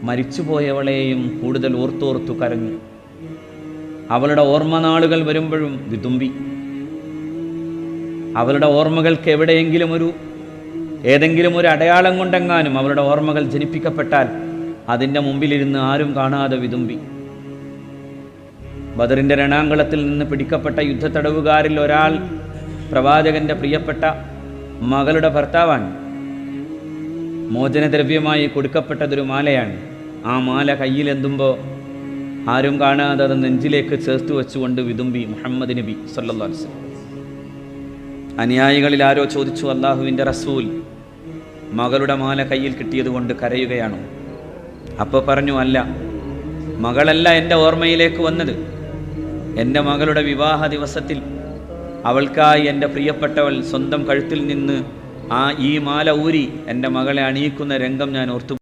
മരിച്ചുപോയവളെയും കൂടുതൽ ഓർത്തോർത്തു കരഞ്ഞു. അവളുടെ ഓർമ്മനാളുകൾ വരുമ്പോഴും വിതുമ്പി. അവളുടെ ഓർമ്മകൾക്ക് ഏതെങ്കിലും ഒരു അടയാളം കൊണ്ടെങ്ങാനും അവളുടെ ഓർമ്മകൾ ജനിപ്പിക്കപ്പെട്ടാൽ അതിൻ്റെ മുമ്പിലിരുന്ന് ആരും കാണാതെ വിതുമ്പി. ബദറിൻ്റെ രണാങ്കളത്തിൽ നിന്ന് പിടിക്കപ്പെട്ട യുദ്ധത്തടവുകാരിൽ ഒരാൾ പ്രവാചകന്റെ പ്രിയപ്പെട്ട മകളുടെ ഭർത്താവാണ്. മോചനദ്രവ്യമായി കൊടുക്കപ്പെട്ടതൊരു മാലയാണ്. ആ മാല കയ്യിലെന്തുമ്പോൾ ആരും കാണാതെ അത് നെഞ്ചിലേക്ക് ചേർത്ത് വെച്ചുകൊണ്ട് വിതുമ്പി മുഹമ്മദ് നബി സല്ലല്ലാഹു അലൈഹി വസല്ലം. അനുയായികളിൽ ആരോ ചോദിച്ചു, അല്ലാഹുവിൻ്റെ റസൂൽ, മകളുടെ മാല കയ്യിൽ കിട്ടിയതുകൊണ്ട് കരയുകയാണോ? അപ്പോൾ പറഞ്ഞു, അല്ല, മകളല്ല എൻ്റെ ഓർമ്മയിലേക്ക് വന്നത്. എൻ്റെ മകളുടെ വിവാഹ ദിവസത്തിൽ അവൾക്കായി എൻ്റെ പ്രിയപ്പെട്ടവൾ സ്വന്തം കഴുത്തിൽ നിന്ന് ഈ മാല ഊരി എൻ്റെ മകളെ അണിയിക്കുന്ന രംഗം ഞാൻ ഓർത്തു.